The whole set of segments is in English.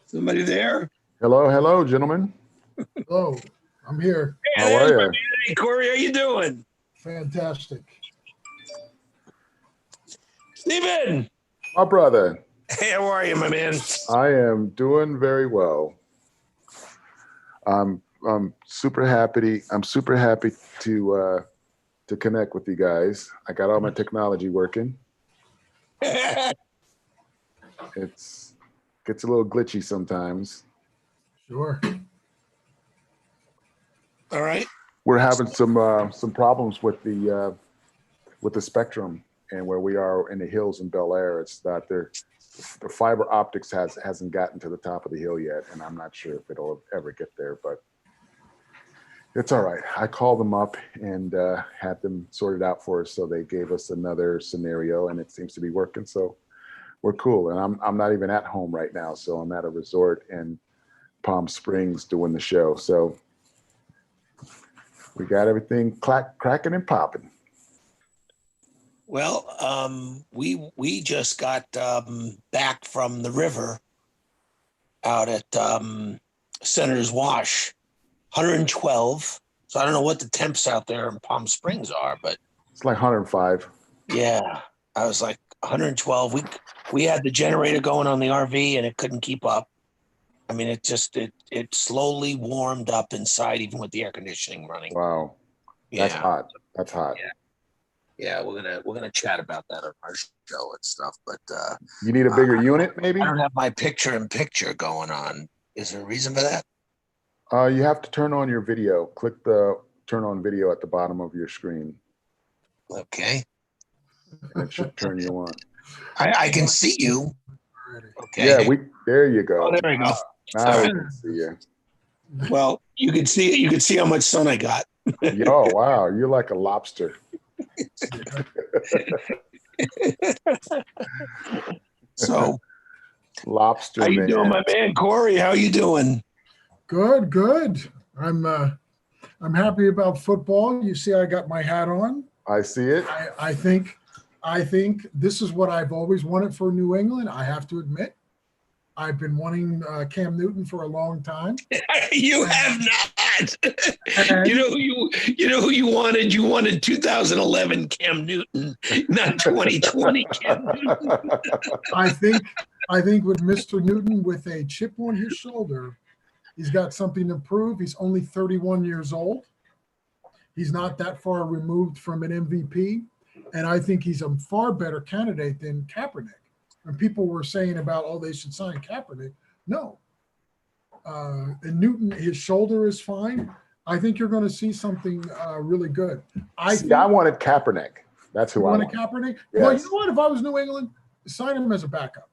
Somebody there? Hello, hello, gentlemen. Hello, I'm here. Hey, How there's are my you? man. Hey, Corey, how you doing? Fantastic. Steven! My brother, Hey, how are you, my man? I am doing very well. I'm super happy. I'm super happy to connect with you guys. I got all my technology working. It's gets a little glitchy sometimes. Sure. All right. We're having some problems with the spectrum, and where we are in the hills in Bel Air, it's not there. The fiber optics hasn't gotten to the top of the hill yet, and I'm not sure if it'll ever get there, but it's all right. I called them up and had them sorted out for us, so they gave us another scenario, and it seems to be working. So we're cool. And I'm not even at home right now, so I'm at a resort in Palm Springs doing the show. So we got everything cracking and popping. Well, we just got back from the river out at Senator's Wash, 112. So I don't know what the temps out there in Palm Springs are, but It's like 105. yeah, I was like 112. We had the generator going on the RV and it couldn't keep up. I mean, it slowly warmed up inside, even with the air conditioning running. Wow, that's hot. That's hot. Yeah, we're gonna chat about that on our show and stuff. But You need a bigger unit, maybe? I don't have my picture-in-picture going on. Is there a reason for that? You have to turn on your video. Click the turn on video at the bottom of your screen, Okay, and it should turn you on. I can see you. Okay. Yeah, there you go. Oh, there we go. Now we can see you. Well, you can see it. You can see how much sun I got. Yo, wow, you're like a lobster. So, Lobster. how you man. doing, my man Corey? How you doing? Good, good. I'm happy about football. You see, I got my hat on. I see it. I think this is what I've always wanted for New England. I have to admit, I've been wanting Cam Newton for a long time. You have not. You know who you wanted? You wanted 2011 Cam Newton, not 2020 Cam Newton. I think with Mr. Newton with a chip on his shoulder, he's got something to prove. He's only 31 years old. He's not that far removed from an MVP. And I think he's a far better candidate than Kaepernick. And people were saying about, oh, they should sign Kaepernick. No. And Newton, his shoulder is fine. I think you're going to see something really good. I wanted Kaepernick. That's who I wanted. Kaepernick? Yes. Well, you know what? If I was New England, sign him as a backup.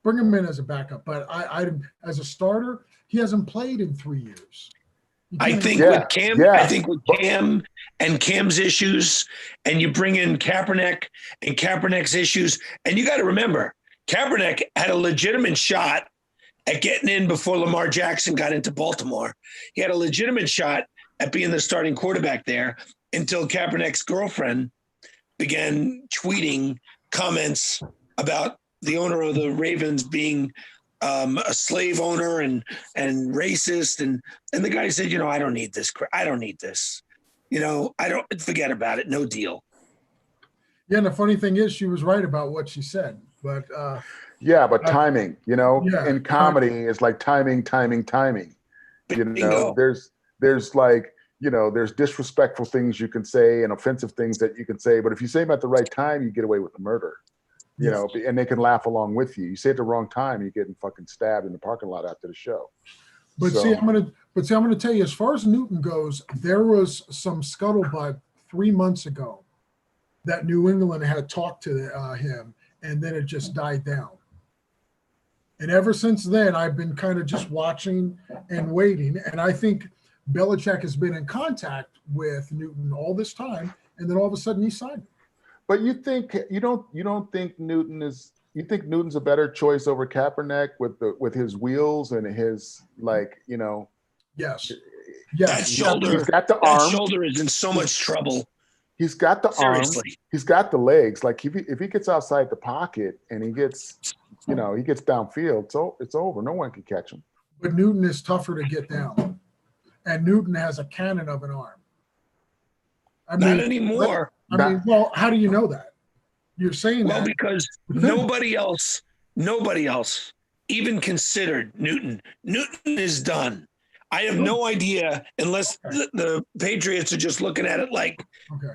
Bring him in as a backup. But I as a starter, he hasn't played in 3 years. I think with Cam and Cam's issues, and you bring in Kaepernick and Kaepernick's issues, and you got to remember, Kaepernick had a legitimate shot at getting in before Lamar Jackson got into Baltimore. He had a legitimate shot at being the starting quarterback there until Kaepernick's girlfriend began tweeting comments about the owner of the Ravens being a slave owner and racist. And the guy said, I don't need this. I don't need this. I don't forget about it. No deal. Yeah. And the funny thing is she was right about what she said, but timing, in comedy it's like timing. There's like, there's disrespectful things you can say and offensive things that you can say, but if you say them at the right time, you get away with the murder. And they can laugh along with you. You say it at the wrong time, you're getting fucking stabbed in the parking lot after the show. But see, I'm gonna tell you, as far as Newton goes, there was some scuttlebutt 3 months ago that New England had talked to him, and then it just died down. And ever since then, I've been kind of just watching and waiting. And I think Belichick has been in contact with Newton all this time, and then all of a sudden he signed him. But you don't think Newton's a better choice over Kaepernick with his wheels and his Yes. That shoulder, he's got the arm. That shoulder is in so much trouble. He's got the Seriously. arm. He's got the legs. Like if he gets outside the pocket and he gets he gets downfield, so it's over. No one can catch him. But Newton is tougher to get down, and Newton has a cannon of an arm. Not anymore. Well, how do you know that? You're saying that. Well, because nobody else even considered Newton. Newton is done. I have no idea, unless the Patriots are just looking at it like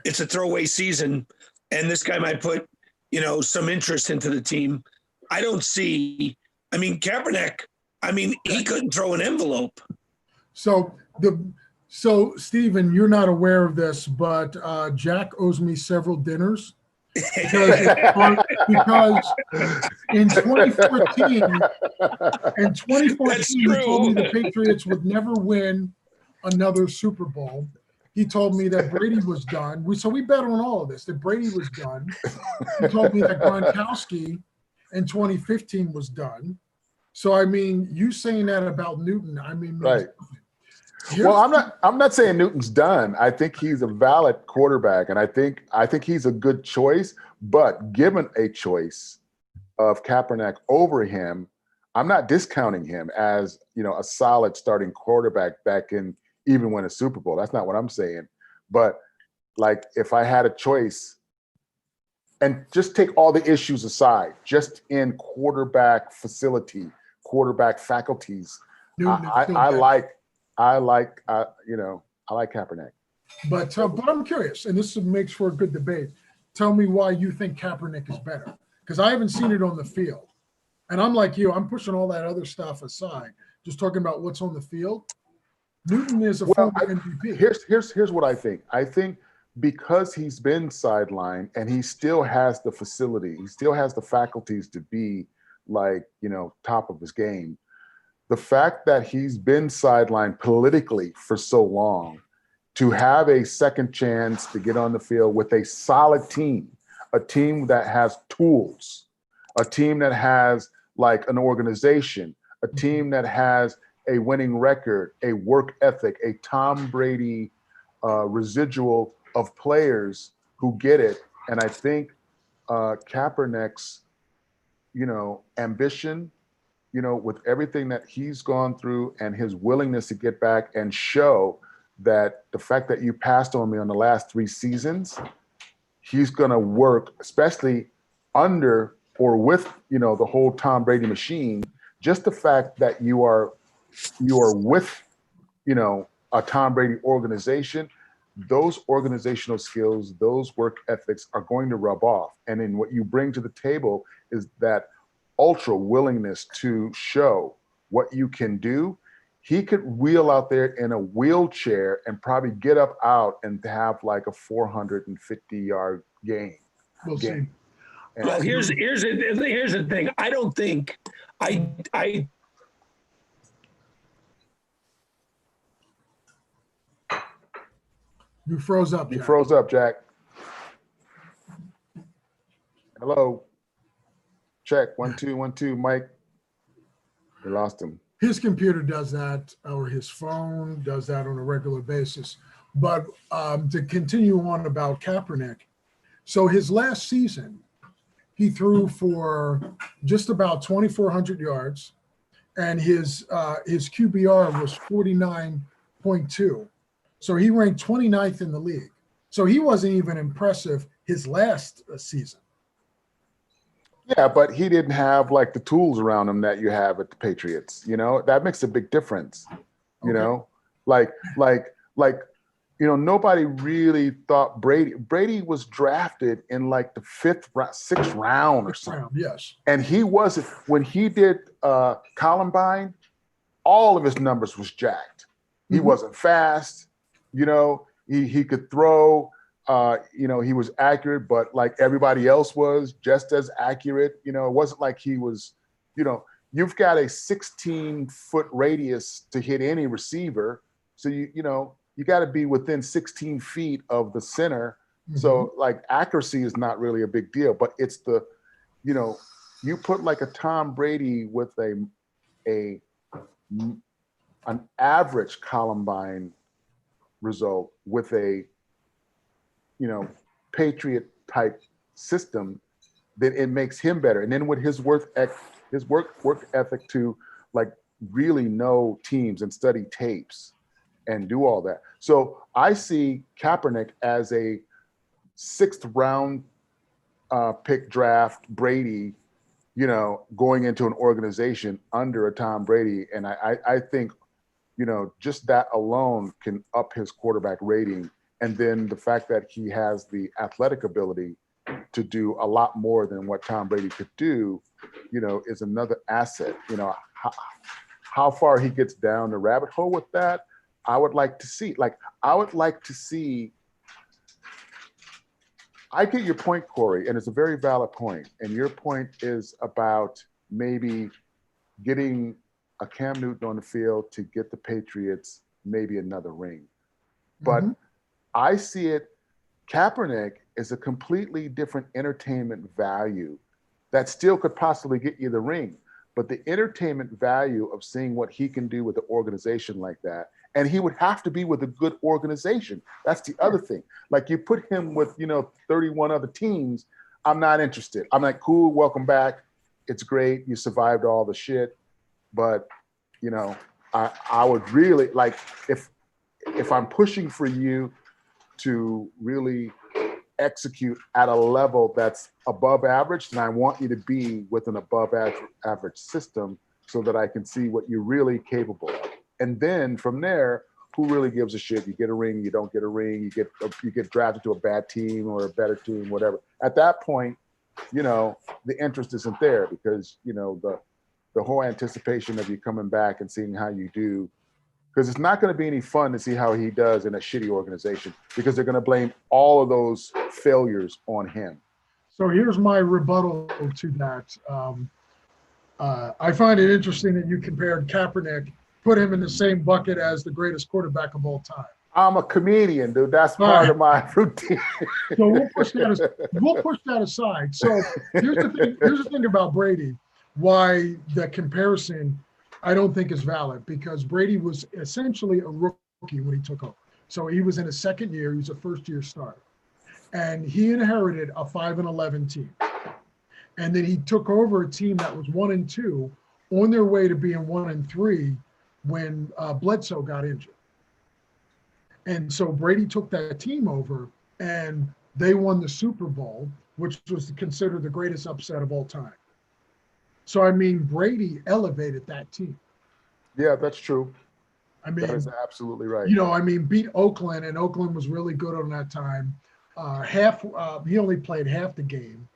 it's a throwaway season, and this guy might put, some interest into the team. I don't see. I mean, Kaepernick. I mean, he couldn't throw an envelope. So Stephen, you're not aware of this, but Jack owes me several dinners because in 2014, he told me the Patriots would never win another Super Bowl. He told me that Brady was done. We bet on all of this, that Brady was done. He told me that Gronkowski in 2015 was done. So, I mean, you saying that about Newton, I mean, right. Well, I'm not saying Newton's done. I think he's a valid quarterback, and I think he's a good choice. But given a choice of Kaepernick over him, I'm not discounting him as a solid starting quarterback back in even win a Super Bowl. That's not what I'm saying. But like, if I had a choice, and just take all the issues aside, just in quarterback facility, quarterback faculties, I like Kaepernick. But I'm curious, and this makes for a good debate. Tell me why you think Kaepernick is better, because I haven't seen it on the field, and I'm like you. I'm pushing all that other stuff aside, just talking about what's on the field. Newton is a former MVP. Here's what I think. I think because he's been sidelined and he still has the facility, he still has the faculties to be top of his game. The fact that he's been sidelined politically for so long, to have a second chance to get on the field with a solid team, a team that has tools, a team that has an organization, a team that has a winning record, a work ethic, a Tom Brady residual of players who get it. And I think Kaepernick's, ambition, with everything that he's gone through and his willingness to get back and show that the fact that you passed on me on the last 3 seasons, he's going to work, especially under or with, the whole Tom Brady machine. Just the fact that you are with, a Tom Brady organization, those organizational skills, those work ethics are going to rub off. And then what you bring to the table is that ultra willingness to show what you can do. He could wheel out there in a wheelchair and probably get up out and have a 450-yard game. We'll see. Well, here's the thing. I don't think I. You froze up. You froze up, Jack. Hello. Check 1 2 1 2. Mike. We lost him. His computer does that, or his phone does that on a regular basis. But to continue on about Kaepernick, so his last season, he threw for just about 2,400 yards, and his QBR was 49.2. So he ranked 29th in the league. So he wasn't even impressive his last season. Yeah, but he didn't have the tools around him that you have at the Patriots. That makes a big difference. Nobody really thought Brady was drafted in the 6th round or something. Yes. And he wasn't, when he did Columbine, all of his numbers was jacked. He wasn't fast. He could throw. He was accurate, but everybody else was just as accurate. It wasn't like he was, you've got a 16-foot radius to hit any receiver. So, you got to be within 16 feet of the center. Mm-hmm. So accuracy is not really a big deal, but it's the, you put a Tom Brady with an average Columbine result with a, Patriot type system, then it makes him better. And then with his work work ethic to like really know teams and study tapes and do all that. So I see Kaepernick as a 6th round pick draft Brady, going into an organization under a Tom Brady. And I think, just that alone can up his quarterback rating. And then the fact that he has the athletic ability to do a lot more than what Tom Brady could do, is another asset. How far he gets down the rabbit hole with that, I would like to see. I get your point, Corey, and it's a very valid point. And your point is about maybe getting a Cam Newton on the field to get the Patriots maybe another ring. But I see it, Kaepernick is a completely different entertainment value that still could possibly get you the ring. But the entertainment value of seeing what he can do with an organization like that, and he would have to be with a good organization. That's the other thing. Like you put him with, 31 other teams, I'm not interested. I'm like, cool, welcome back. It's great. You survived all the shit. But, I would really like, if I'm pushing for you to really execute at a level that's above average, then I want you to be with an above average system so that I can see what you're really capable of. And then from there, who really gives a shit? You get a ring, you don't get a ring, you get drafted to a bad team or a better team, whatever. At that point, the interest isn't there because, the whole anticipation of you coming back and seeing how you do, because it's not going to be any fun to see how he does in a shitty organization because they're going to blame all of those failures on him. So here's my rebuttal to that. I find it interesting that you compared Kaepernick, put him in the same bucket as the greatest quarterback of all time. I'm a comedian, dude. That's part of my routine. So we'll push that aside. So here's the thing about Brady, why the comparison I don't think is valid, because Brady was essentially a rookie when he took over. So he was in his second year. He was a first-year starter. And he inherited a 5-11 team. And then he took over a team that was 1-2 on their way to being 1-3 when Bledsoe got injured. And so Brady took that team over and they won the Super Bowl, which was considered the greatest upset of all time. So, I mean, Brady elevated that team. Yeah, that's true. I mean, that is absolutely right. Beat Oakland, and Oakland was really good on that time. He only played half the game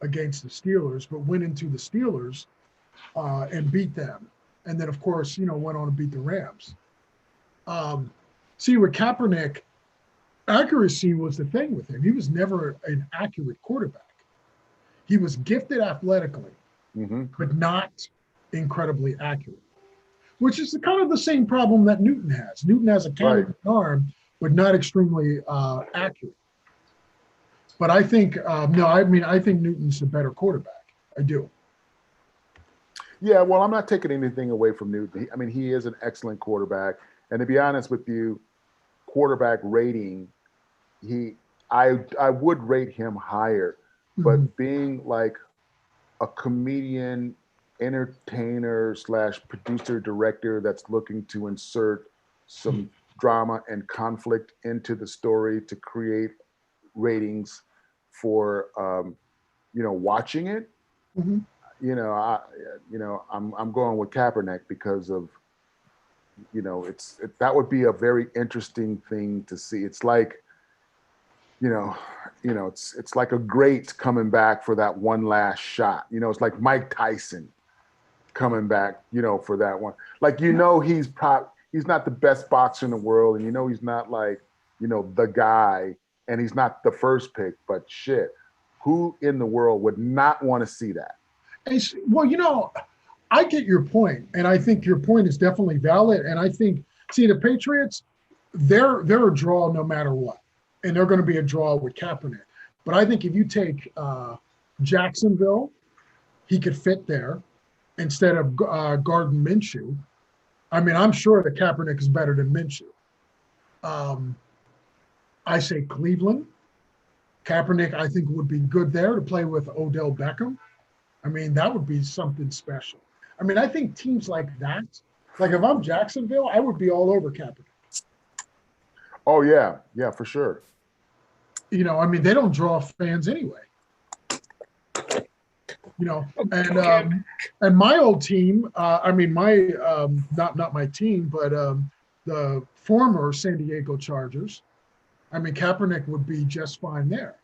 against the Steelers, but went into the Steelers and beat them. And then, of course, went on to beat the Rams. See, with Kaepernick, accuracy was the thing with him. He was never an accurate quarterback. He was gifted athletically, but not incredibly accurate, which is kind of the same problem that Newton has. Newton has a cannon arm, but not extremely accurate. But I think, I think Newton's a better quarterback. I do. Yeah, well, I'm not taking anything away from Newton. He is an excellent quarterback. And to be honest with you, quarterback rating, I would rate him higher. But being like a comedian, entertainer / producer director that's looking to insert some drama and conflict into the story to create ratings for watching it. I'm going with Kaepernick because of that would be a very interesting thing to see. It's like it's like a great coming back for that one last shot. It's like Mike Tyson coming back, for that one. Like, he's not the best boxer in the world, and he's not like, the guy, and he's not the first pick, but shit, who in the world would not want to see that? Well, I get your point, and I think your point is definitely valid. And I think, the Patriots, they're a draw no matter what. And they're going to be a draw with Kaepernick. But I think if you take Jacksonville, he could fit there instead of Gardner Minshew. I'm sure that Kaepernick is better than Minshew. I say Cleveland. Kaepernick, I think, would be good there to play with Odell Beckham. I mean, that would be something special. I mean, I think teams like that, like if I'm Jacksonville, I would be all over Kaepernick. Oh yeah, yeah, for sure. You know, I mean, they don't draw fans anyway. You know, and my old team, I mean, my not my team, but the former San Diego Chargers. I mean, Kaepernick would be just fine there.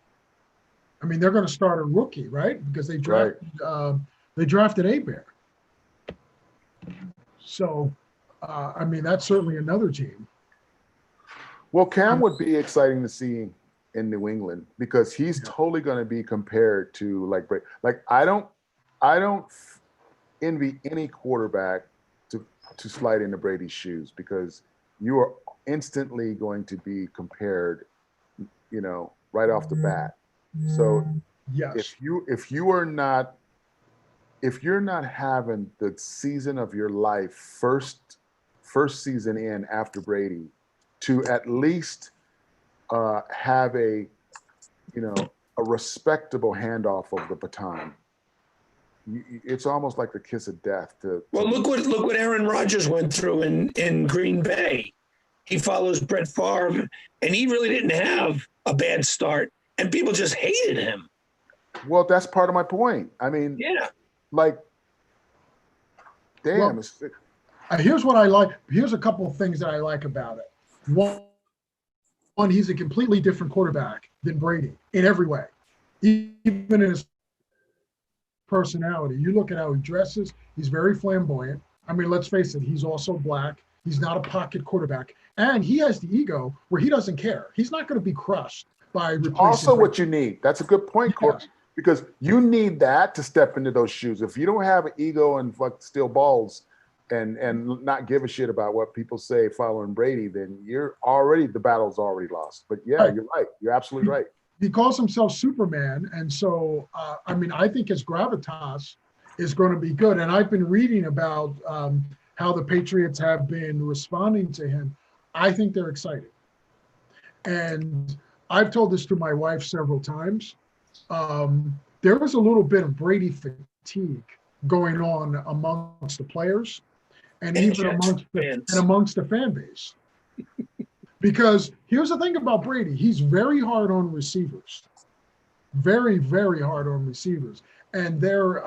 I mean, they're going to start a rookie, right? Because they drafted A-Bear. So, I mean, that's certainly another team. Well, Cam would be exciting to see in New England because he's totally going to be compared to like I don't envy any quarterback to slide into Brady's shoes because you are instantly going to be compared, you know, right off the bat. So yes, if you're not having the season of your life first season in after Brady to at least have a respectable handoff of the baton, it's almost like the kiss of death. Well, look what Aaron Rodgers went through in Green Bay. He follows Brett Favre, and he really didn't have a bad start, and people just hated him. Well, that's part of my point. I mean, like, damn. Well, here's what I like. Here's a couple of things that I like about it. One, he's a completely different quarterback than Brady in every way, even in his personality. You look at how he dresses, he's very flamboyant. I mean, let's face it, he's also black. He's not a pocket quarterback. And he has the ego where he doesn't care. He's not going to be crushed by replacing also Brady. What you need. That's a good point, Coach. Because you need that to step into those shoes. If you don't have an ego and steal balls and not give a shit about what people say following Brady, then the battle's already lost. But yeah, You're right. You're absolutely right. He calls himself Superman. And so, I mean, I think his gravitas is going to be good. And I've been reading about how the Patriots have been responding to him. I think they're excited. And I've told this to my wife several times. There was a little bit of Brady fatigue going on amongst the players and even amongst the fan base. Because here's the thing about Brady. He's very hard on receivers. Very, very hard on receivers. And their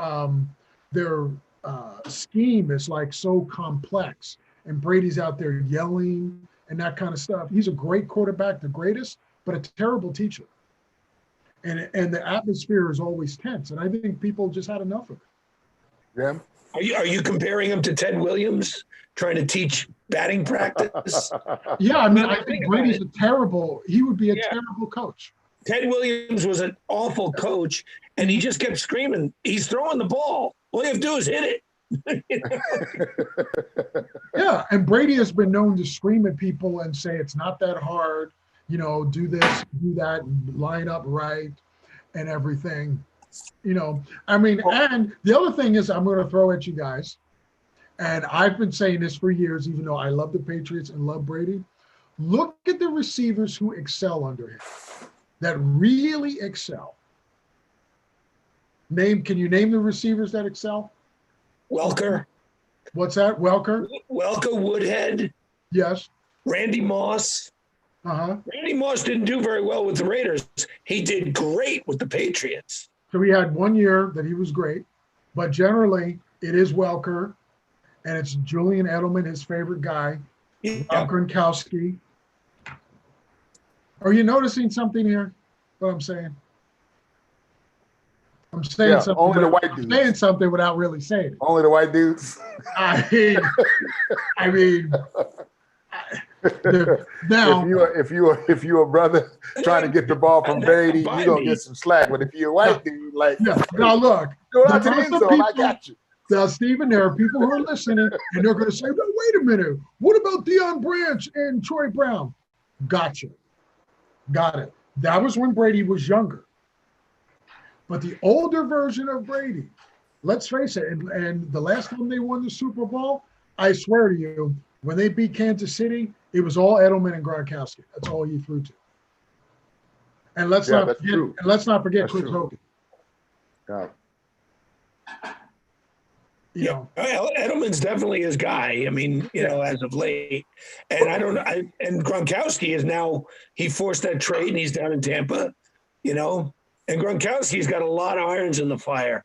scheme is like so complex. And Brady's out there yelling and that kind of stuff. He's a great quarterback, the greatest, but a terrible teacher. And the atmosphere is always tense. And I think people just had enough of it. Yeah. Are you comparing him to Ted Williams, trying to teach batting practice? Yeah, I mean, I think Brady's he would be a terrible coach. Ted Williams was an awful coach, and he just kept screaming, he's throwing the ball. All you have to do is hit it. Yeah, and Brady has been known to scream at people and say it's not that hard, you know, do this, do that, line up right and everything. You know, I mean, and the other thing is I'm going to throw at you guys, and I've been saying this for years, even though I love the Patriots and love Brady. Look at the receivers who excel under him, that really excel. Can you name the receivers that excel? Welker. What's that? Welker, Woodhead. Yes. Randy Moss. Randy Moss didn't do very well with the Raiders. He did great with the Patriots. So he had 1 year that he was great, but generally it is Welker, and it's Julian Edelman, his favorite guy, Rob Gronkowski. Are you noticing something here? What I'm saying? I'm saying something. Only the white dudes. I'm saying something without really saying it. Only the white dudes. I mean. Now, if you a brother trying to get the ball from Brady, you're gonna get some slack. But if you're a white dude, like now look, go out to the end zone, I got you. Now, Stephen, there are people who are listening, and they're going to say, "But wait a minute, what about Deion Branch and Troy Brown?" Gotcha, got it. That was when Brady was younger. But the older version of Brady, let's face it, and the last time they won the Super Bowl, I swear to you, when they beat Kansas City, it was all Edelman and Gronkowski. That's all he threw to. And let's not forget Chris Hogan. Yeah. You know, Edelman's definitely his guy. I mean, you know, as of late, and I don't know. And Gronkowski is now, he forced that trade, and he's down in Tampa. You know, and Gronkowski's got a lot of irons in the fire.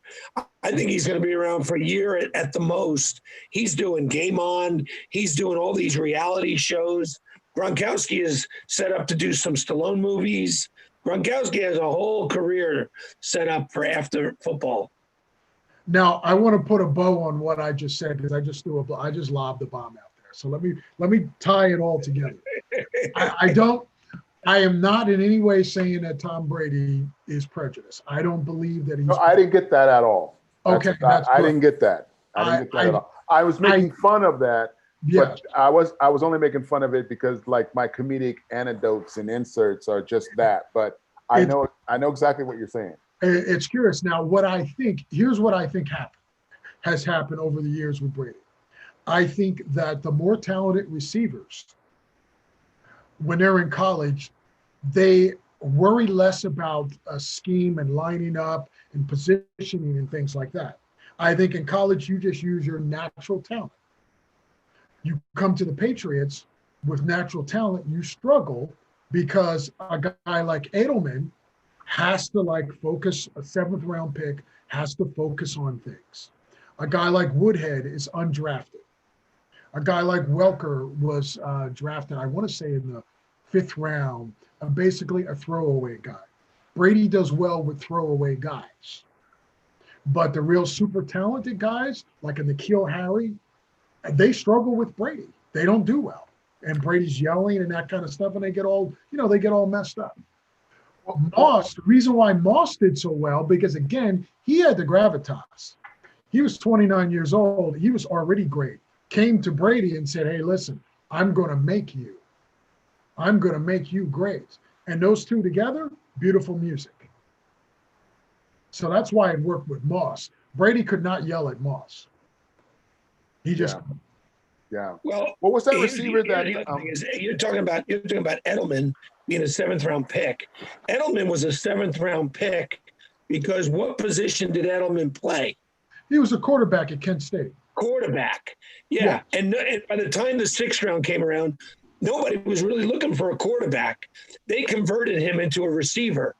I think he's going to be around for a year at the most. He's doing Game On. He's doing all these reality shows. Gronkowski is set up to do some Stallone movies. Gronkowski has a whole career set up for after football. now I want to put a bow on what I just said because I just lobbed the bomb out there. So let me tie it all together. I am not in any way saying that Tom Brady is prejudiced. I don't believe that he's. No, I didn't get that at all. Okay, I didn't get that. I didn't get that at all. I was making fun of that, but I was only making fun of it because like my comedic anecdotes and inserts are just that. But I know exactly what you're saying. It's curious. Now, here's what I think has happened over the years with Brady. I think that the more talented receivers, when they're in college, they worry less about a scheme and lining up and positioning and things like that. I think in college, you just use your natural talent. You come to the Patriots with natural talent, you struggle because a guy like Edelman has to focus, a 7th round pick has to focus on things. A guy like Woodhead is undrafted. A guy like Welker was drafted, I want to say in the 5th round, basically a throwaway guy. Brady does well with throwaway guys. But the real super talented guys, like a N'Keal Harry, they struggle with Brady. They don't do well. And Brady's yelling and that kind of stuff, and they get all messed up. Moss, the reason why Moss did so well, because again, he had the gravitas. He was 29 years old. He was already great. Came to Brady and said, hey, listen, I'm going to make you. I'm going to make you great. And those two together, beautiful music. So that's why it worked with Moss. Brady could not yell at Moss. He just. Yeah. Well, what was that receiver that you're talking about Edelman being a 7th round pick. Edelman was a 7th round pick because what position did Edelman play? He was a quarterback at Kent State. Quarterback. Yeah. And by the time the 6th round came around, nobody was really looking for a quarterback. They converted him into a receiver.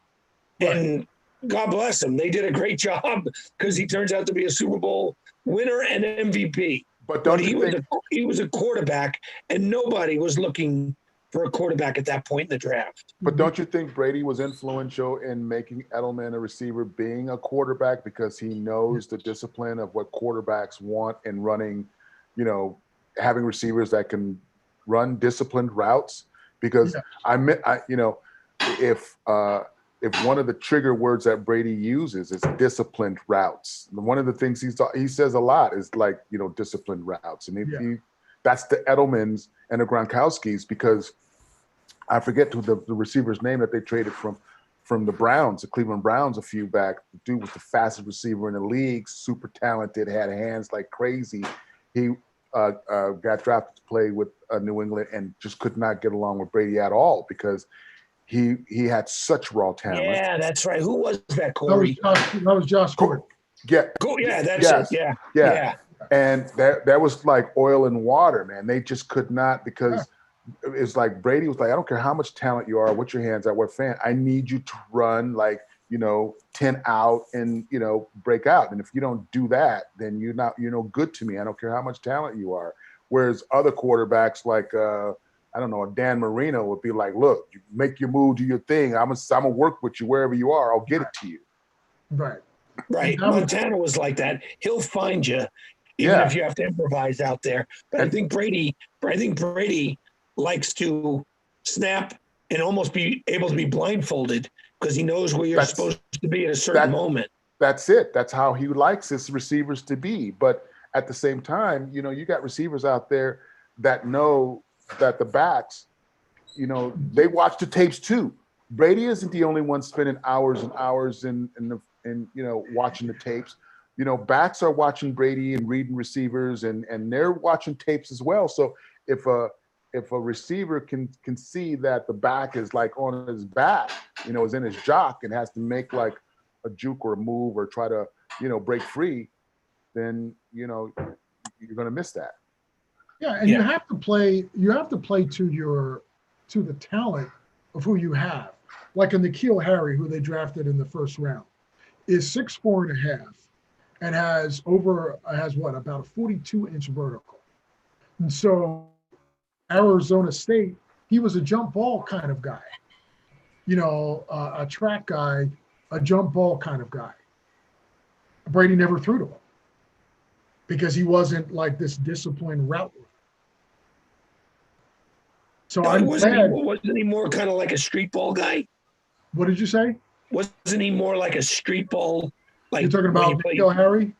Right. And God bless him. They did a great job because he turns out to be a Super Bowl winner and MVP. But he was a quarterback, and nobody was looking for a quarterback at that point in the draft. But don't you think Brady was influential in making Edelman a receiver being a quarterback because he knows the discipline of what quarterbacks want in running, having receivers that can run disciplined routes? Because if one of the trigger words that Brady uses is disciplined routes, one of the things he says a lot is disciplined routes. And that's the Edelmans and the Gronkowskis, because I forget the receiver's name that they traded from the Browns, the Cleveland Browns a few back. The dude was the fastest receiver in the league, super talented, had hands like crazy. He got drafted to play with New England and just could not get along with Brady at all because he had such raw talent. Yeah, that's right. Who was that, Corey? That was Josh Gordon. Yeah. Cool. Yeah, that's it. Yeah. And that was like oil and water, man. They just could not, because it's like Brady was like, I don't care how much talent you are, what your hands are, what fan. I need you to run 10 out and, break out. And if you don't do that, then you're no good to me. I don't care how much talent you are. Whereas other quarterbacks like Dan Marino would be like, look, you make your move, do your thing. I'm gonna work with you wherever you are. I'll get it to you. Right. Montana was like that. He'll find you, even if you have to improvise out there. But I think Brady likes to snap and almost be able to be blindfolded because he knows where you're supposed to be at a certain moment. That's it. That's how he likes his receivers to be. But at the same time, you got receivers out there that know that the backs, they watch the tapes too. Brady isn't the only one spending hours and hours in watching the tapes. Backs are watching Brady and reading receivers, and they're watching tapes as well. So if a receiver can see that the back is on his back, is in his jock and has to make a juke or a move or try to break free, then you're going to miss that. Yeah, and you have to play to the talent of who you have. Like in N'Keal Harry, who they drafted in the first round, is 6'4.5" and has about a 42-inch vertical. And so Arizona State, he was a jump ball kind of guy, a track guy, a jump ball kind of guy. Brady never threw to him because he wasn't like this disciplined route runner. So wasn't he more kind of like a street ball guy? What did you say? Wasn't he more like a street ball? Like you're talking about N'Keal Harry?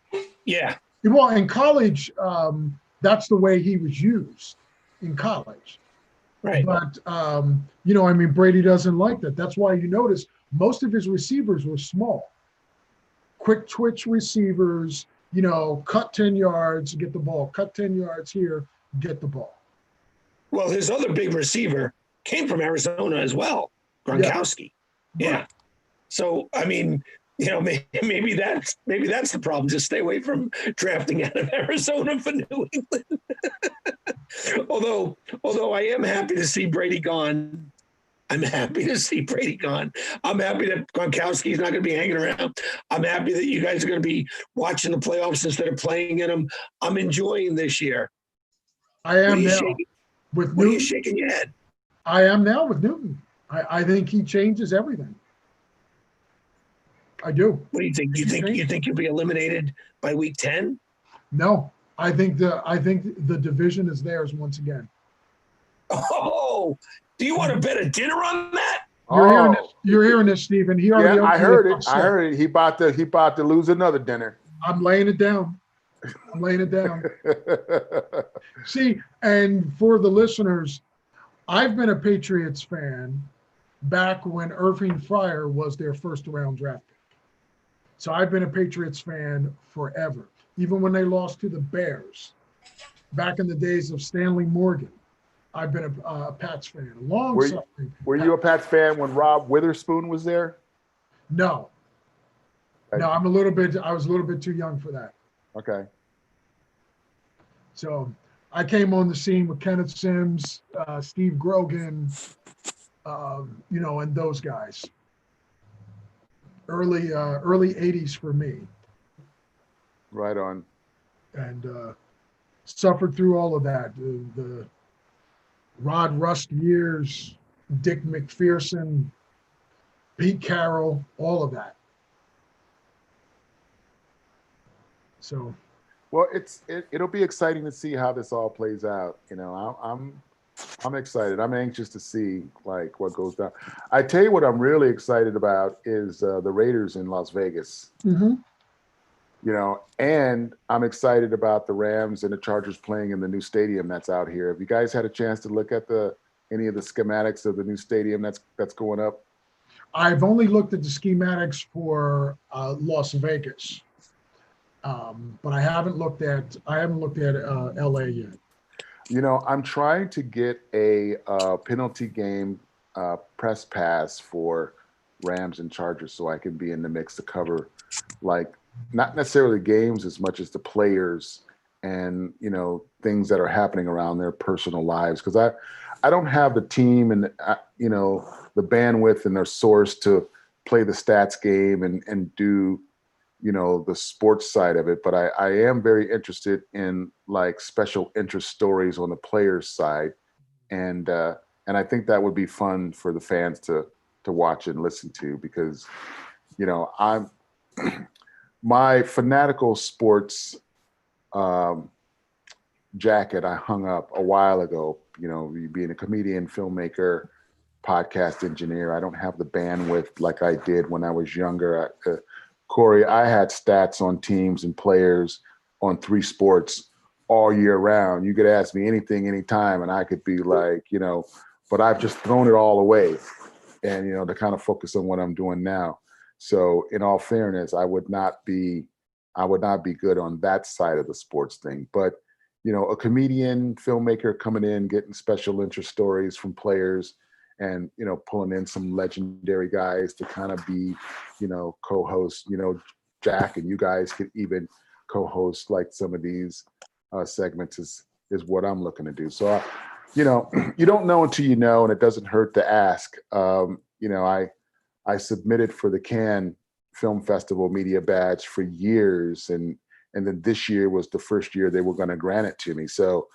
Yeah. Well, in college, that's the way he was used in college. Right. But, Brady doesn't like that. That's why you notice most of his receivers were small. Quick twitch receivers, cut 10 yards, get the ball. Cut 10 yards here, get the ball. Well, his other big receiver came from Arizona as well, Gronkowski. Yeah. Right. So, maybe that's the problem. Just stay away from drafting out of Arizona for New England. although I am happy to see Brady gone. I'm happy to see Brady gone. I'm happy that Gronkowski's not going to be hanging around. I'm happy that you guys are going to be watching the playoffs instead of playing in them. I'm enjoying this year. I am now. What are you shaking your head? I am now with Newton. I think he changes everything. I do. What do you think? You think you'll be eliminated by week 10? No, I think the division is theirs once again. Oh, do you want to bet a dinner on that? You're hearing this, Stephen. I heard it. He about to lose another dinner. I'm laying it down. See, and for the listeners, I've been a Patriots fan back when Irving Fryer was their first round draft pick. So I've been a Patriots fan forever, even when they lost to the Bears. Back in the days of Stanley Morgan, I've been a Pats fan. Were you a Pats fan when Rob Witherspoon was there? No. No, I was a little bit too young for that. Okay. So I came on the scene with Kenneth Sims, Steve Grogan, and those guys. Early 80s for me. Right on. And suffered through all of that. The Rod Rust years, Dick McPherson, Pete Carroll, all of that. So. Well, it'll be exciting to see how this all plays out. I'm excited. I'm anxious to see like what goes down. I tell you what I'm really excited about is the Raiders in Las Vegas. Mm-hmm. And I'm excited about the Rams and the Chargers playing in the new stadium that's out here. Have you guys had a chance to look at any of the schematics of the new stadium that's going up? I've only looked at the schematics for Las Vegas, but I haven't looked at LA yet. I'm trying to get a penalty game press pass for Rams and Chargers so I can be in the mix to cover, like, not necessarily games as much as the players and, things that are happening around their personal lives. Because I don't have the team and, the bandwidth and their source to play the stats game and do, the sports side of it. But I am very interested in like special interest stories on the players side. And I think that would be fun for the fans to watch and listen to because, I'm my fanatical sports jacket I hung up a while ago, being a comedian, filmmaker, podcast engineer. I don't have the bandwidth like I did when I was younger. Corey, I had stats on teams and players on 3 sports all year round. You could ask me anything, anytime, and I could be like, but I've just thrown it all away and, to kind of focus on what I'm doing now. So in all fairness, I would not be good on that side of the sports thing. But, a comedian, filmmaker coming in, getting special interest stories from players and, pulling in some legendary guys to kind of be, co-hosts, Jack and you guys could even co-host like some of these segments is what I'm looking to do. So, you know, you don't know until you know, and it doesn't hurt to ask. You know, I submitted for the Cannes Film Festival media badge for years, and then this year was the first year they were going to grant it to me. So,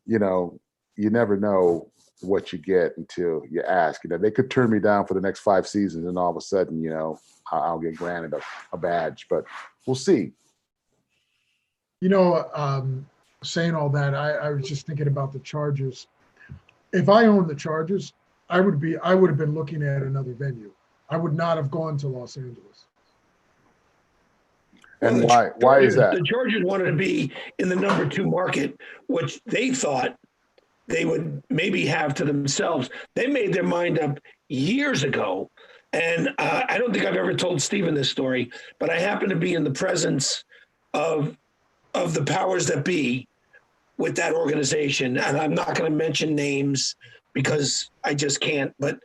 you know, you never know what you get until you ask. You know, they could turn me down for the next 5 seasons, and all of a sudden, you know, I'll get granted a badge. But we'll see. You know, saying all that, I was just thinking about the Chargers. If I owned the Chargers, I would have been looking at another venue. I would not have gone to Los Angeles. And why is that? The Chargers wanted to be in the number 2 market, which they thought they would maybe have to themselves. They made their mind up years ago. And I don't think I've ever told Stephen this story, but I happen to be in the presence of the powers that be with that organization. And I'm not going to mention names because I just can't. But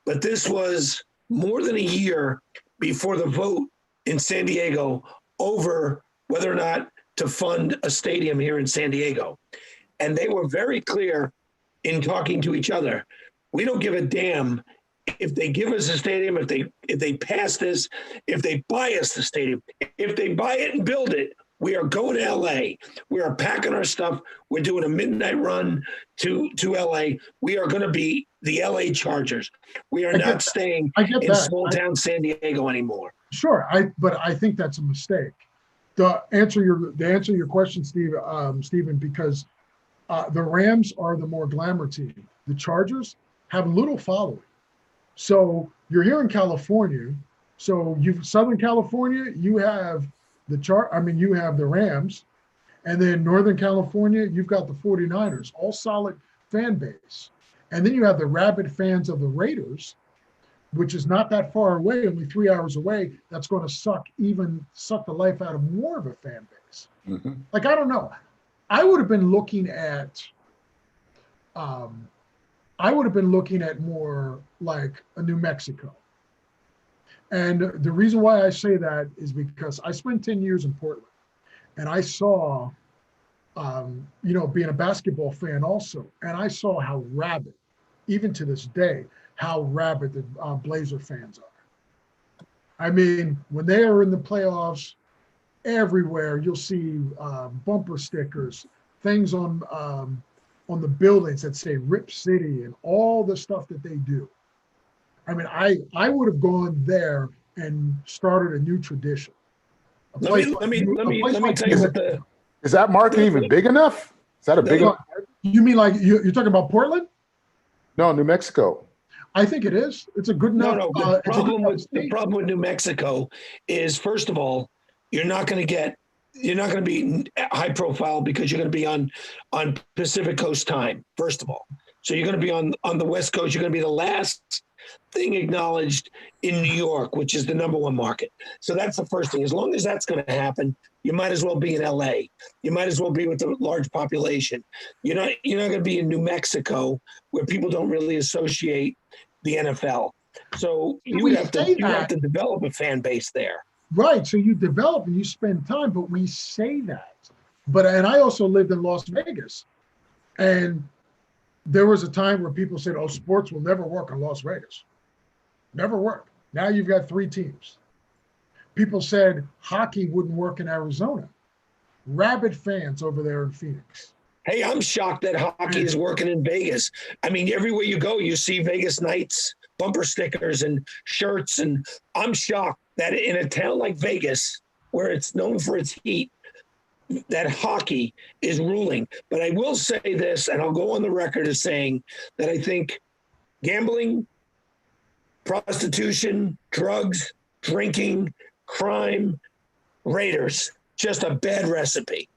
this was more than a year before the vote in San Diego over whether or not to fund a stadium here in San Diego. And they were very clear in talking to each other. We don't give a damn if they give us a stadium, if they pass this, if they buy us the stadium, if they buy it and build it, we are going to LA. We are packing our stuff. We're doing a midnight run to LA. We are going to be the LA Chargers. We are not staying in small town San Diego anymore. Sure, but I think that's a mistake. To answer your question, Stephen, because the Rams are the more glamour team. The Chargers have little following. So you're here in California. So Southern California, you have you have the Rams, and then Northern California, you've got the 49ers, all solid fan base. And then you have the rabid fans of the Raiders, which is not that far away, only 3 hours away. That's going to suck the life out of more of a fan base. Mm-hmm. Like, I don't know. I would have been looking at more like a New Mexico. And the reason why I say that is because I spent 10 years in Portland, and I saw, being a basketball fan also, and I saw how rabid, even to this day, how rabid the Blazer fans are. I mean, when they are in the playoffs, everywhere you'll see bumper stickers, things on the buildings that say Rip City and all the stuff that they do. I mean, I would have gone there and started a new tradition. Let me tell you what is that market even big enough? Is that a big enough? You mean like you're talking about Portland? No, New Mexico. I think it is. It's a good enough. No. The problem with New Mexico is, first of all, you're not going to be high profile because you're going to be on Pacific Coast time, first of all. So you're going to be on the West Coast. You're going to be the last thing acknowledged in New York, which is the number 1 market. So that's the first thing. As long as that's going to happen, you might as well be in LA. You might as well be with a large population. You're not going to be in New Mexico where people don't really associate the NFL. So you have to develop a fan base there. Right. So you develop and you spend time, but we say that. And I also lived in Las Vegas. And there was a time where people said, oh, sports will never work in Las Vegas. Never work. Now you've got 3 teams. People said hockey wouldn't work in Arizona. Rabid fans over there in Phoenix. Hey, I'm shocked that hockey is working in Vegas. I mean, everywhere you go, you see Vegas Knights bumper stickers and shirts. And I'm shocked that in a town like Vegas, where it's known for its heat, that hockey is ruling. But I will say this, and I'll go on the record as saying that I think gambling, prostitution, drugs, drinking, crime, Raiders, just a bad recipe.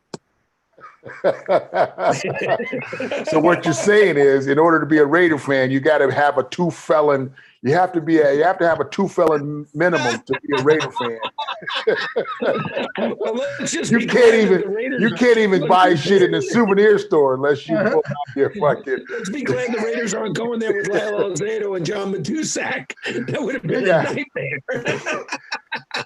So what you're saying is, in order to be a Raider fan, you got to have a two-felon. You have to have a two-felon minimum to be a Raider fan. Well, let's just You can't even buy shit in the souvenir store unless you pull out your fucking. Let's be glad the Raiders aren't going there with Lyle Alzado and John Matusak. That would have been a nightmare.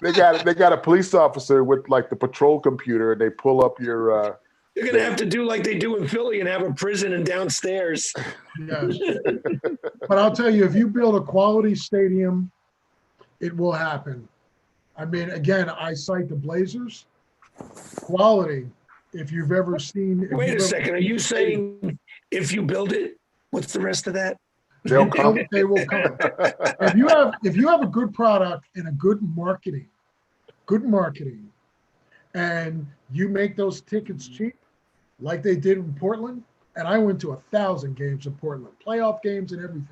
They got a police officer with like the patrol computer, and they pull up your. You're gonna have to do like they do in Philly and have a prison and downstairs. Yes. But I'll tell you, if you build a quality stadium, it will happen. I mean, again, I cite the Blazers. Quality, if you've ever seen. Wait a second. Are you saying if you build it, what's the rest of that? They'll come. They will come. If you have a good product and a good marketing, and you make those tickets cheap, like they did in Portland, and I went to 1,000 games in Portland, playoff games and everything.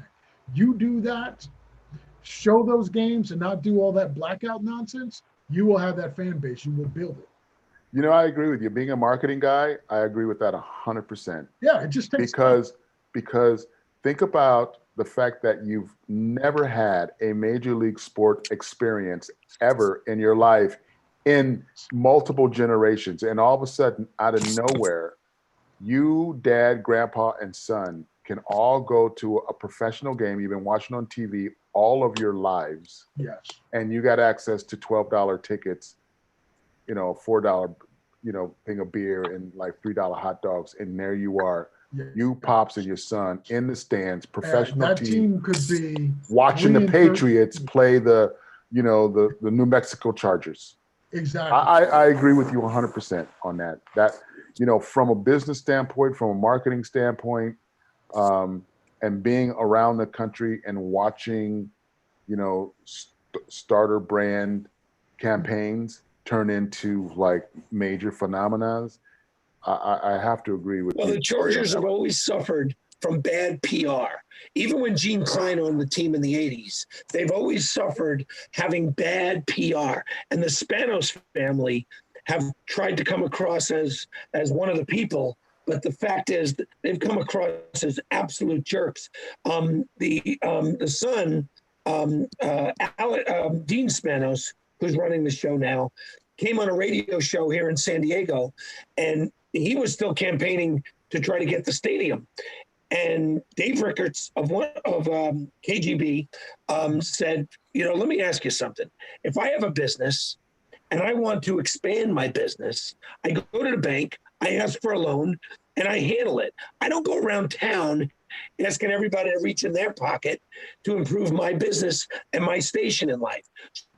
You do that, show those games and not do all that blackout nonsense, you will have that fan base. You will build it. You know, I agree with you. Being a marketing guy, I agree with that 100%. Yeah, it just takes because think about the fact that you've never had a major league sport experience ever in your life in multiple generations. And all of a sudden, out of nowhere, you, dad, grandpa, and son can all go to a professional game you've been watching on TV all of your lives. Yes. And you got access to $12 tickets, $4, thing of beer and like $3 hot dogs. And there you are. Yeah. You, Pops, and your son in the stands, professional that team could be watching the Patriots play the New Mexico Chargers. Exactly. I agree with you 100% on that. That, from a business standpoint, from a marketing standpoint, and being around the country and watching, starter brand campaigns turn into like major phenomena, I have to agree with you. Well, the Chargers have always suffered from bad PR. Even when Gene Klein owned the team in the 80s, they've always suffered having bad PR. And the Spanos family have tried to come across as one of the people, but the fact is that they've come across as absolute jerks. The son, Dean Spanos, who's running the show now, came on a radio show here in San Diego, and he was still campaigning to try to get the stadium. And Dave Rickards of KGB said, let me ask you something. If I have a business and I want to expand my business, I go to the bank, I ask for a loan, and I handle it. I don't go around town asking everybody to reach in their pocket to improve my business and my station in life.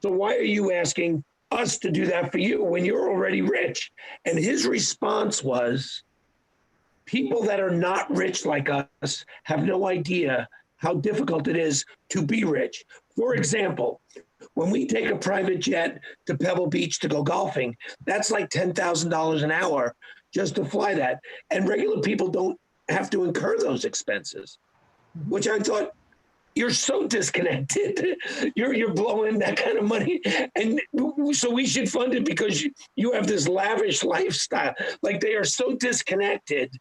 So why are you asking us to do that for you when you're already rich? And his response was, people that are not rich like us have no idea how difficult it is to be rich. For example, when we take a private jet to Pebble Beach to go golfing, that's like $10,000 an hour just to fly that. And regular people don't have to incur those expenses, which I thought, you're so disconnected. You're blowing that kind of money. And so we should fund it because you have this lavish lifestyle. Like, they are so disconnected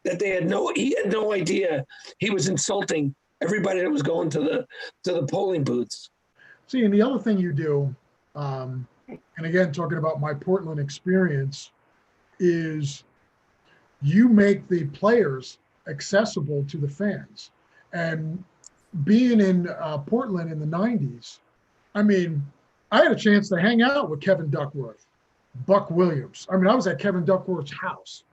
that he had no idea he was insulting everybody that was going to the polling booths. See, and the other thing you do, and again, talking about my Portland experience, is you make the players accessible to the fans. And being in Portland in the 90s, I mean, I had a chance to hang out with Kevin Duckworth, Buck Williams. I mean, I was at Kevin Duckworth's house.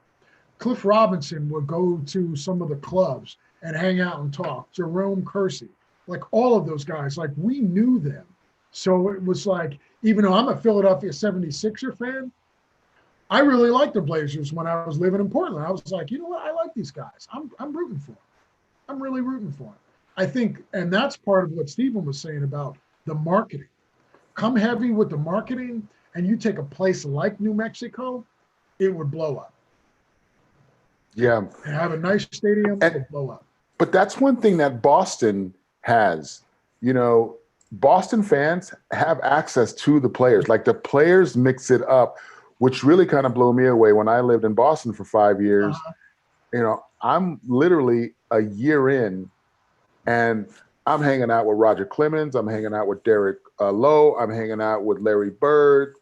Cliff Robinson would go to some of the clubs and hang out and talk. Jerome Kersey, like all of those guys, like we knew them. So it was like, even though I'm a Philadelphia 76er fan, I really liked the Blazers when I was living in Portland. I was like, you know what? I like these guys. I'm rooting for them. I'm really rooting for them. I think, and that's part of what Stephen was saying about the marketing. Come heavy with the marketing, and you take a place like New Mexico, it would blow up. Yeah. And have a nice stadium, it would blow up. But that's one thing that Boston has. Boston fans have access to the players. Like, the players mix it up which really kind of blew me away when I lived in Boston for 5 years. I'm literally a year in, and I'm hanging out with Roger Clemens. I'm hanging out with Derek Lowe. I'm hanging out with Larry Bird.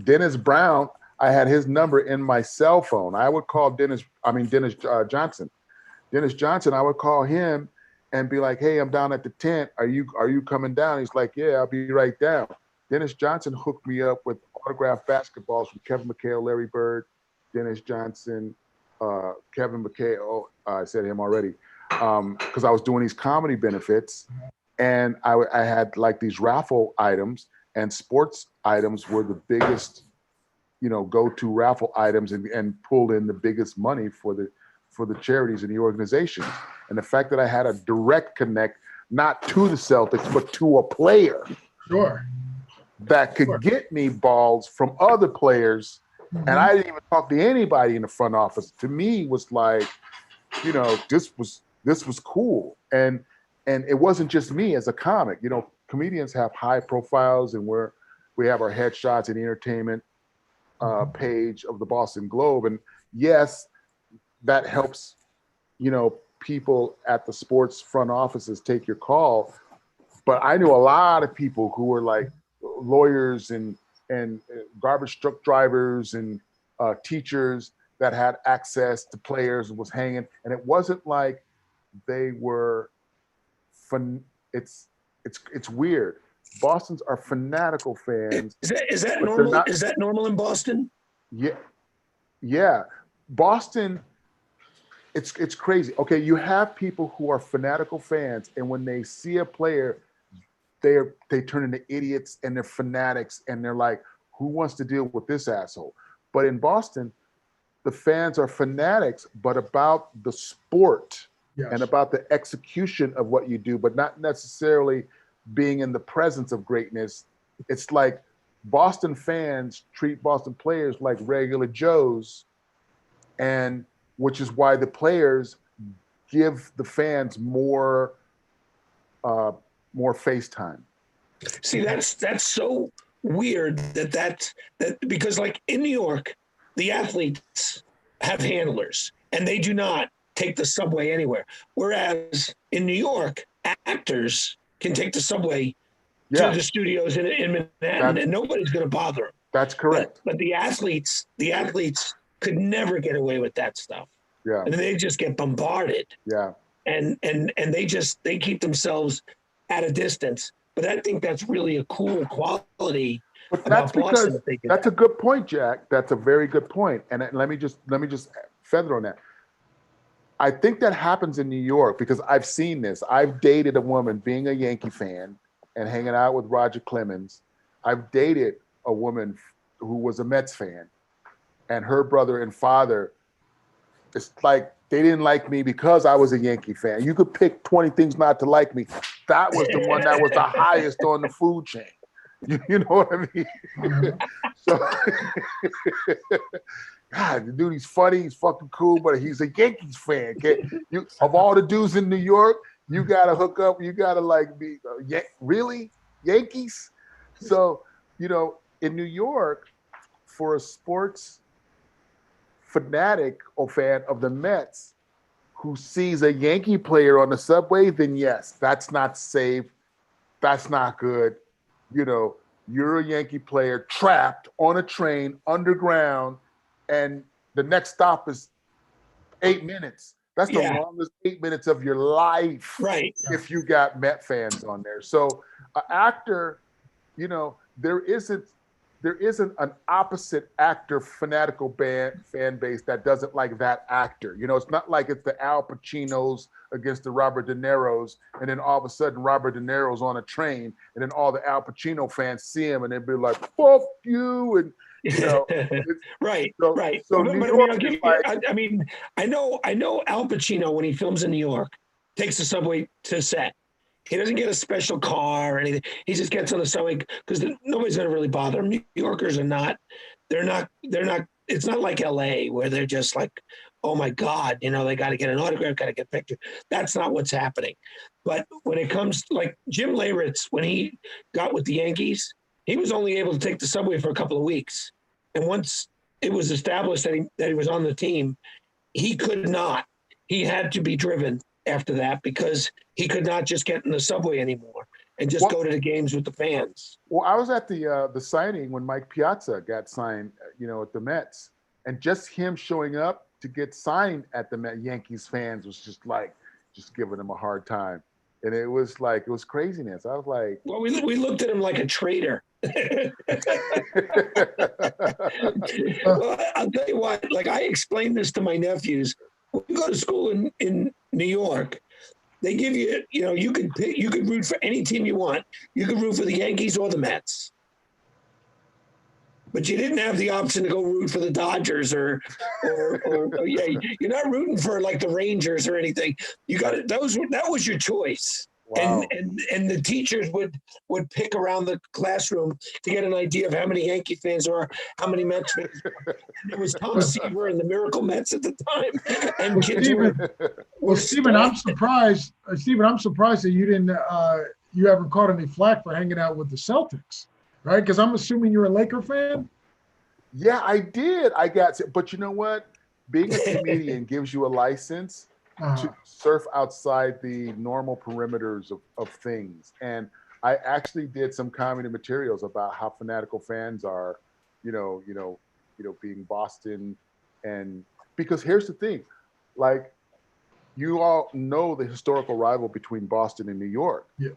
Dennis Brown, I had his number in my cell phone. I would call Dennis Johnson. Dennis Johnson, I would call him and be like, hey, I'm down at the tent. Are you coming down? He's like, yeah, I'll be right down. Dennis Johnson hooked me up with autographed basketballs from Kevin McHale, Larry Bird, Dennis Johnson, Kevin McHale. I said him already, because I was doing these comedy benefits, and I had like these raffle items, and sports items were the biggest, go-to raffle items, and pulled in the biggest money for the charities and the organizations. And the fact that I had a direct connect, not to the Celtics, but to a player. Sure. That could get me balls from other players. Mm-hmm. And I didn't even talk to anybody in the front office. To me, was like, this was cool. And it wasn't just me as a comic. Comedians have high profiles, and we have our headshots in the entertainment page of the Boston Globe. And yes, that helps, people at the sports front offices take your call. But I knew a lot of people who were like lawyers and garbage truck drivers and teachers that had access to players and was hanging. And it wasn't like they were fun. It's weird. Boston's are fanatical fans. Is that normal? Is that normal in Boston? Yeah. Boston, it's crazy. Okay, you have people who are fanatical fans, and when they see a player, they turn into idiots, and they're fanatics, and they're like, who wants to deal with this asshole? But in Boston, the fans are fanatics, but about the sport. Yes. And about the execution of what you do, but not necessarily being in the presence of greatness. It's like Boston fans treat Boston players like regular Joes, and which is why the players give the fans more face time. See, that's so weird that because like in New York, the athletes have handlers and they do not take the subway anywhere. Whereas in New York, actors can take the subway to the studios in Manhattan, and nobody's going to bother them. That's correct. But the athletes could never get away with that stuff. Yeah. I mean, they just get bombarded. Yeah. And they keep themselves at a distance. But I think that's really a cool quality. But that's because that's a good point, Jack. That's a very good point. And let me just feather on that. I think that happens in New York because I've seen this. I've dated a woman being a Yankee fan and hanging out with Roger Clemens. I've dated a woman who was a Mets fan, and her brother and father, it's like they didn't like me because I was a Yankee fan. You could pick 20 things not to like me. That was the one that was the highest on the food chain. You know what I mean? So, God, the dude, he's funny, he's fucking cool, but he's a Yankees fan. Of all the dudes in New York, you gotta hook up, you gotta like be, really? Yankees? So, in New York, for a sports fanatic or fan of the Mets who sees a Yankee player on the subway, then yes, that's not safe. That's not good. You're a Yankee player trapped on a train underground, and the next stop is 8 minutes. That's the longest 8 minutes of your life, right? If you got Met fans on there. So, an actor, there isn't an opposite actor fanatical fan base that doesn't like that actor. It's not like it's the Al Pacinos against the Robert De Niro's, and then all of a sudden Robert De Niro's on a train, and then all the Al Pacino fans see him, and they'd be like, "Fuck you!" And right. So New York, I know Al Pacino when he films in New York takes the subway to set. He doesn't get a special car or anything. He just gets on the subway because nobody's going to really bother him. New Yorkers are not, they're not, it's not like LA where they're just like, oh my God, they got to get an autograph, got to get pictures. That's not what's happening. But when it comes to like Jim Leyritz, when he got with the Yankees, he was only able to take the subway for a couple of weeks. And once it was established that he was on the team, he could not. He had to be driven after that because he could not just get in the subway anymore and just go to the games with the fans. Well, I was at the signing when Mike Piazza got signed, at the Mets, and just him showing up to get signed at the Yankees fans was just giving him a hard time. And it was craziness. I was like, well, we looked at him like a traitor. Well, I'll tell you what, like I explained this to my nephews. When you go to school in New York, they give you, you could root for any team you want. You could root for the Yankees or the Mets. But you didn't have the option to go root for the Dodgers or you're not rooting for like the Rangers or anything. You got it. That was your choice. Wow. And the teachers would pick around the classroom to get an idea of how many Yankee fans are, how many Mets fans are. And there was Tom Seaver and the Miracle Mets at the time. And Stephen, I'm surprised. Stephen, I'm surprised that you didn't. You haven't caught any flack for hanging out with the Celtics, right? Because I'm assuming you're a Laker fan. Yeah, I did. But you know what? Being a comedian gives you a license to surf outside the normal perimeters of things. And I actually did some comedy materials about how fanatical fans are, being Boston. And because here's the thing, like you all know the historical rival between Boston and New York. Yeah.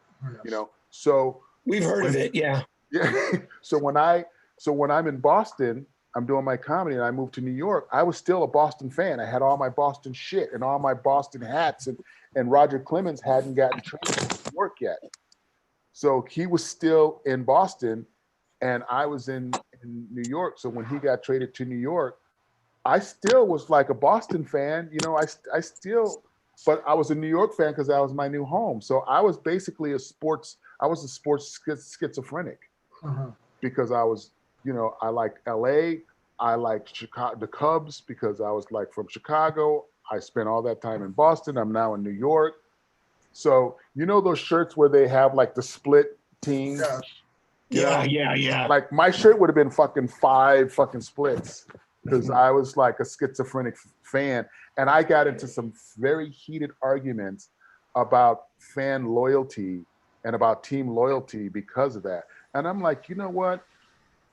So we've heard of it. Yeah. Yeah. So when I'm in Boston, I'm doing my comedy and I moved to New York, I was still a Boston fan. I had all my Boston shit and all my Boston hats and Roger Clemens hadn't gotten traded to New York yet. So he was still in Boston and I was in New York. So when he got traded to New York, I still was like a Boston fan. I still, but I was a New York fan because that was my new home. So I was basically a sports schizophrenic because I was, I liked LA. I liked Chicago, the Cubs, because I was like from Chicago. I spent all that time in Boston. I'm now in New York. So, those shirts where they have like the split teams? Yeah. Like my shirt would have been fucking 5 fucking splits because I was like a schizophrenic fan. And I got into some very heated arguments about fan loyalty and about team loyalty because of that. And I'm like, you know what?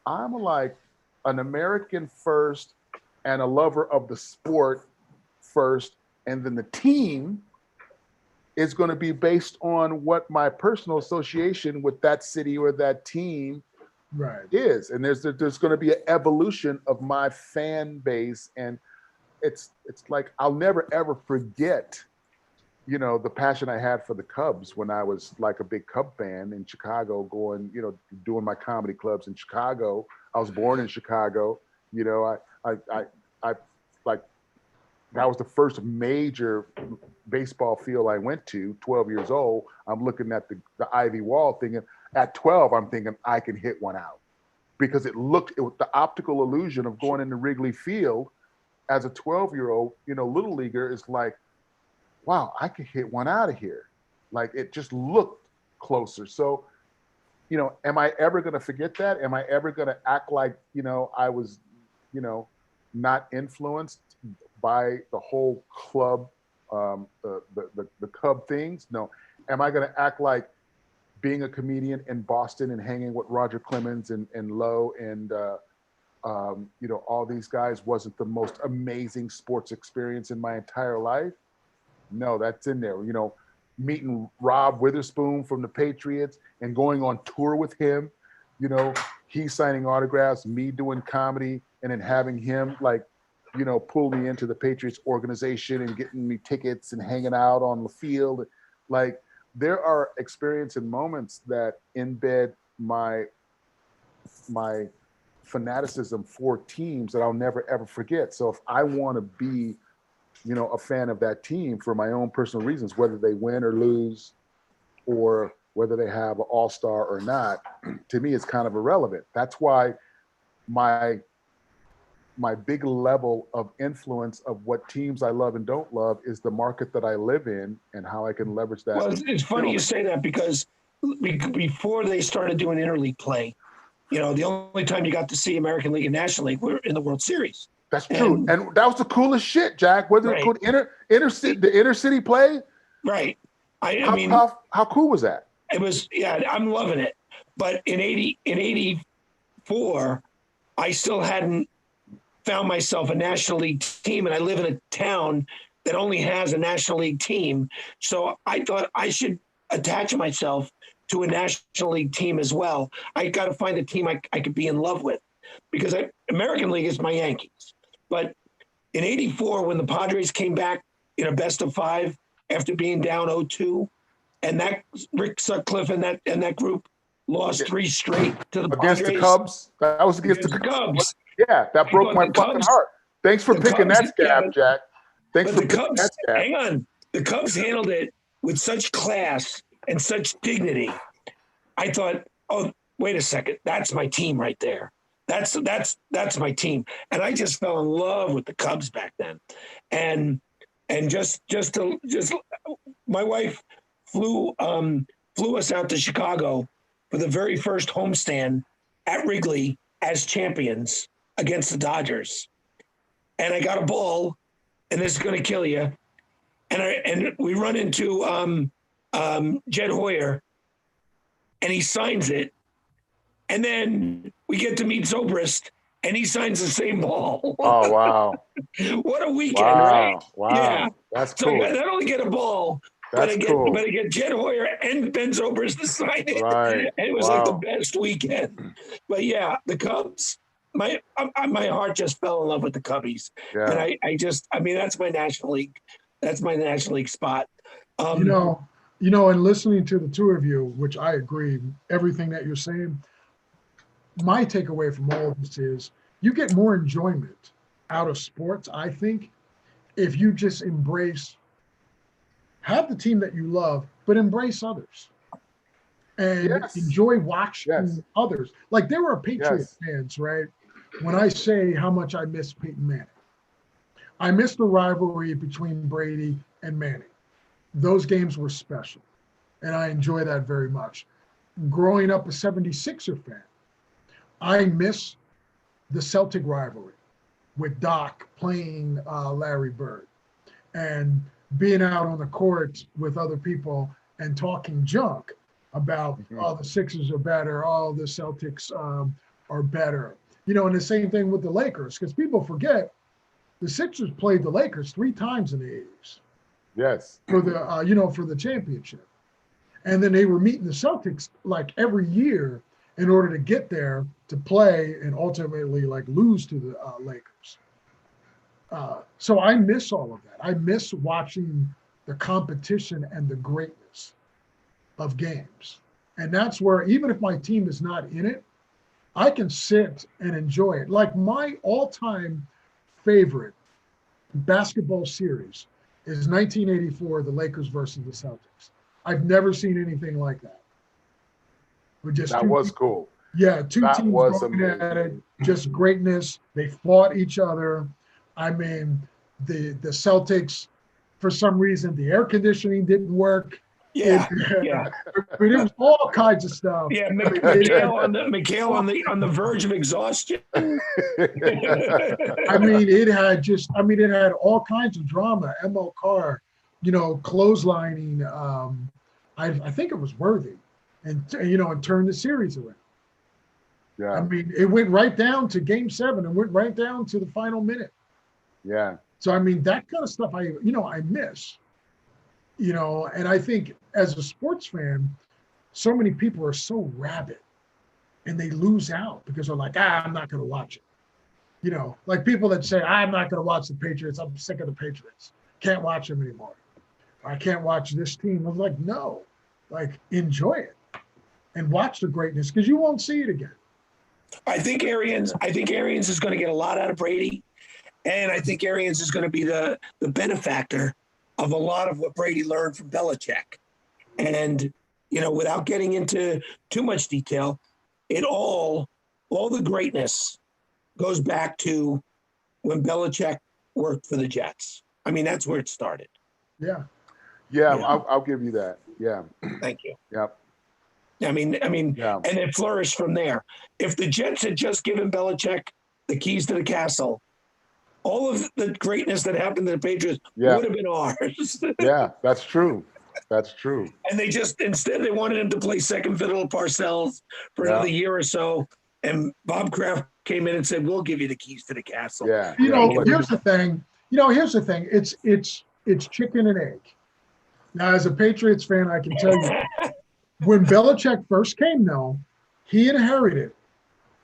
I'm like an American first and a lover of the sport first, and then the team is going to be based on what my personal association with that city or that team is. And there's going to be an evolution of my fan base, and it's like I'll never ever forget the passion I had for the Cubs when I was like a big Cub fan in Chicago, going, doing my comedy clubs in Chicago. I was born in Chicago. I like, that was the first major baseball field I went to, 12 years old. I'm looking at the Ivy Wall thinking, at 12, I'm thinking I can hit one out because it was the optical illusion of going into Wrigley Field as a 12-year-old, little leaguer is like, wow, I could hit one out of here. Like it just looked closer. So, am I ever going to forget that? Am I ever going to act like, I was, not influenced by the whole club, the Cub things? No. Am I going to act like being a comedian in Boston and hanging with Roger Clemens and Lowe and, all these guys wasn't the most amazing sports experience in my entire life? No, that's in there. Meeting Rob Witherspoon from the Patriots and going on tour with him, he signing autographs, me doing comedy, and then having him pull me into the Patriots organization and getting me tickets and hanging out on the field. Like there are experience and moments that embed my fanaticism for teams that I'll never ever forget. So if I want to be a fan of that team for my own personal reasons, whether they win or lose, or whether they have an all-star or not, to me, it's kind of irrelevant. That's why my big level of influence of what teams I love and don't love is the market that I live in and how I can leverage that. Well, it's funny you say that because before they started doing interleague play, the only time you got to see American League and National League were in the World Series. That's true. And that was the coolest shit, Jack. Whether it could the inner city play. Right. How cool was that? It was, I'm loving it. But in 84, I still hadn't found myself a National League team, and I live in a town that only has a National League team. So I thought I should attach myself to a National League team as well. I got to find a team I could be in love with, because American League is my Yankees. But in 84, when the Padres came back in a best of 5 after being down 0-2, and that Rick Sutcliffe and that group lost 3 straight to the against Padres. The Cubs. That was against the Cubs. Yeah, that broke my fucking heart. Thanks for picking that scab, Jack. Thanks for picking that scab. Hang on. The Cubs handled it with such class and such dignity. I thought, oh, wait a second. That's my team right there. That's my team. And I just fell in love with the Cubs back then. And just my wife flew us out to Chicago for the very first homestand at Wrigley as champions against the Dodgers. And I got a ball, and this is going to kill you. And we run into Jed Hoyer, and he signs it. And then we get to meet Zobrist, and he signs the same ball. Oh, wow. What a weekend, right? Wow. Yeah. That's cool. So I not only get a ball, but I get Jed Hoyer and Ben Zobrist to sign it. Right. And it was like the best weekend. But yeah, the Cubs, my heart just fell in love with the Cubbies. Yeah. And I mean, that's my National League. That's my National League spot. And listening to the two of you, which I agree, everything that you're saying, my takeaway from all of this is you get more enjoyment out of sports, I think, if you just have the team that you love, but embrace others and enjoy watching others. Like there were Patriot fans, right? When I say how much I miss Peyton Manning, I miss the rivalry between Brady and Manning. Those games were special, and I enjoy that very much. Growing up a 76er fan, I miss the Celtic rivalry with Doc playing Larry Bird and being out on the court with other people and talking junk about, the Sixers are better, the Celtics are better. And the same thing with the Lakers, because people forget the Sixers played the Lakers 3 times in the 80s. Yes. For the, for the championship. And then they were meeting the Celtics like every year in order to get there to play and ultimately like lose to the Lakers. So I miss all of that. I miss watching the competition and the greatness of games. And that's where, even if my team is not in it, I can sit and enjoy it. Like my all-time favorite basketball series is 1984, the Lakers versus the Celtics. I've never seen anything like that. That was cool. Yeah, two teams going at it, just greatness. They fought each other. I mean, the Celtics, for some reason, the air conditioning didn't work. Yeah. I mean, it was all kinds of stuff. Yeah, Mikhail on the verge of exhaustion. I mean, it had all kinds of drama. ML Carr, clotheslining. I think it was Worthy, and turned the series around. Yeah. I mean, it went right down to Game 7 and went right down to the final minute. Yeah. So I mean, that kind of stuff I miss. And I think as a sports fan, so many people are so rabid and they lose out because they're like, I'm not going to watch it. Like people that say, I'm not going to watch the Patriots. I'm sick of the Patriots. Can't watch them anymore. I can't watch this team. I'm like, no, like enjoy it and watch the greatness because you won't see it again. I think Arians is going to get a lot out of Brady. And I think Arians is going to be the benefactor of a lot of what Brady learned from Belichick. And, without getting into too much detail, all the greatness goes back to when Belichick worked for the Jets. I mean, that's where it started. Yeah. Yeah. I'll give you that. Yeah. Thank you. Yep. I mean, and it flourished from there. If the Jets had just given Belichick the keys to the castle, all of the greatness that happened to the Patriots would have been ours. Yeah, that's true. That's true. And instead they wanted him to play second fiddle to Parcells for another year or so. And Bob Kraft came in and said, "We'll give you the keys to the castle." Yeah. Here's the thing. Here's the thing. It's chicken and egg. Now, as a Patriots fan, I can tell you, when Belichick first came, though, he inherited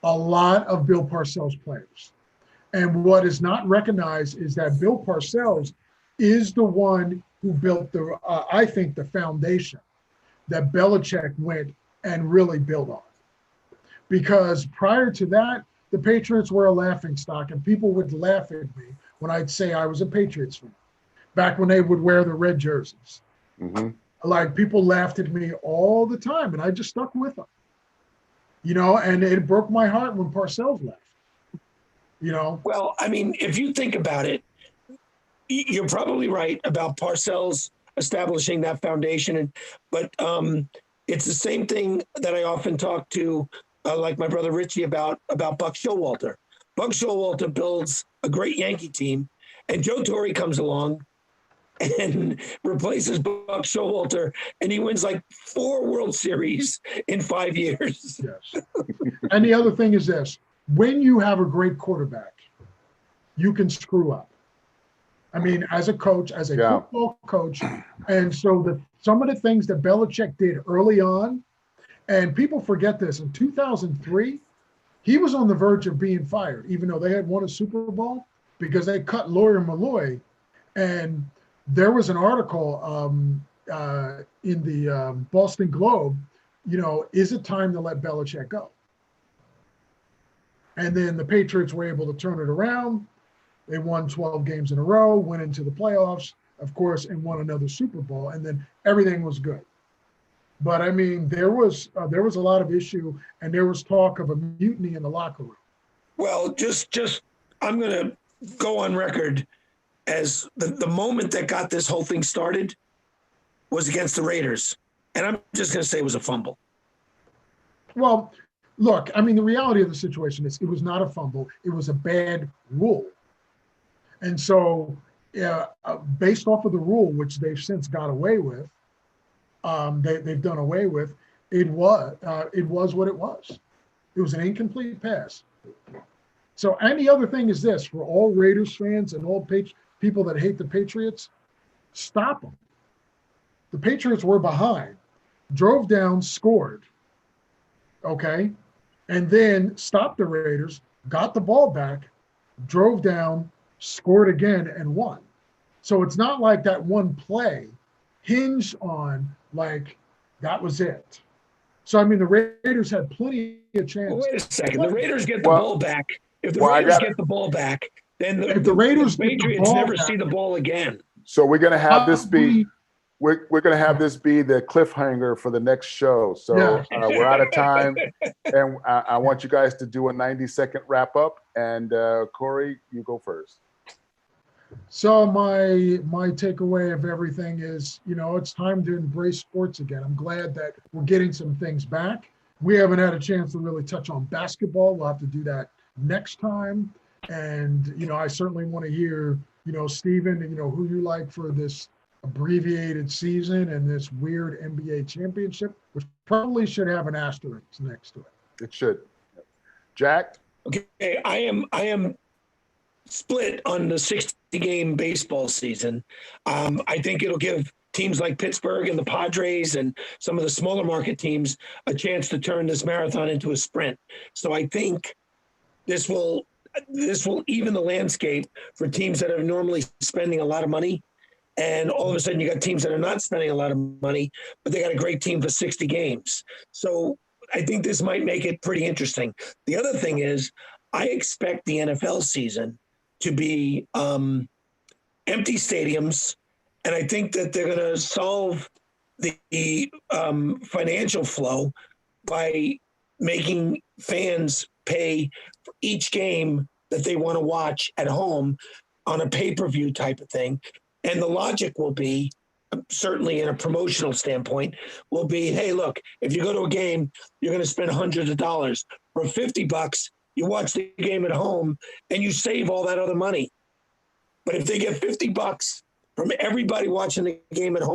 a lot of Bill Parcells players. And what is not recognized is that Bill Parcells is the one who built I think, the foundation that Belichick went and really built on. Because prior to that, the Patriots were a laughingstock, and people would laugh at me when I'd say I was a Patriots fan, back when they would wear the red jerseys. Mm-hmm. Like, people laughed at me all the time, and I just stuck with them. And it broke my heart when Parcells left. Well, I mean, if you think about it, you're probably right about Parcells establishing that foundation. But it's the same thing that I often talk to, like my brother Richie, about Buck Showalter. Buck Showalter builds a great Yankee team, and Joe Torre comes along and replaces Buck Showalter, and he wins like 4 World Series in 5 years. Yes. And the other thing is this: when you have a great quarterback, you can screw up. I mean, as a coach, as a football coach. And so some of the things that Belichick did early on, and people forget this, in 2003, he was on the verge of being fired, even though they had won a Super Bowl, because they cut Lawyer Malloy. And there was an article in the Boston Globe, is it time to let Belichick go? And then the Patriots were able to turn it around. They won 12 games in a row, went into the playoffs, of course, and won another Super Bowl, and then everything was good. But I mean, there was a lot of issue, and there was talk of a mutiny in the locker room. Well, just I'm going to go on record as the moment that got this whole thing started was against the Raiders, and I'm just going to say it was a fumble. Well, look, I mean, the reality of the situation is it was not a fumble; it was a bad rule. And so, based off of the rule, which they've since got away with, they've done away with, it was what it was. It was an incomplete pass. So, and the other thing is this: for all Raiders fans and all people that hate the Patriots, stop them. The Patriots were behind, drove down, scored, okay, and then stopped the Raiders, got the ball back, drove down, scored again, and won. So it's not like that one play hinged on, like, that was it. So, I mean, the Raiders had plenty of chances. Well, wait a second. The Raiders get the ball back. If the Raiders get the ball back, then the Patriots never see the ball again. So we're going to have this be we're going to have this be the cliffhanger for the next show. So we're out of time, and I want you guys to do a 90-second wrap up. And Corey, you go first. So my takeaway of everything is, it's time to embrace sports again. I'm glad that we're getting some things back. We haven't had a chance to really touch on basketball. We'll have to do that next time. And, I certainly want to hear, Stephen, who you like for this abbreviated season and this weird NBA championship, which probably should have an asterisk next to it. It should. Jack? Okay, I am split on the 60-game baseball season. I think it'll give teams like Pittsburgh and the Padres and some of the smaller market teams a chance to turn this marathon into a sprint. So I think this will even the landscape for teams that are normally spending a lot of money. And all of a sudden you got teams that are not spending a lot of money, but they got a great team for 60 games. So I think this might make it pretty interesting. The other thing is I expect the NFL season to be empty stadiums. And I think that they're going to solve the financial flow by making fans pay for each game that they want to watch at home on a pay-per-view type of thing. And the logic will be certainly in a promotional standpoint, will be, hey, look, if you go to a game, you're going to spend hundreds of dollars. For $50, you watch the game at home and you save all that other money. But if they get $50 from everybody watching the game at home,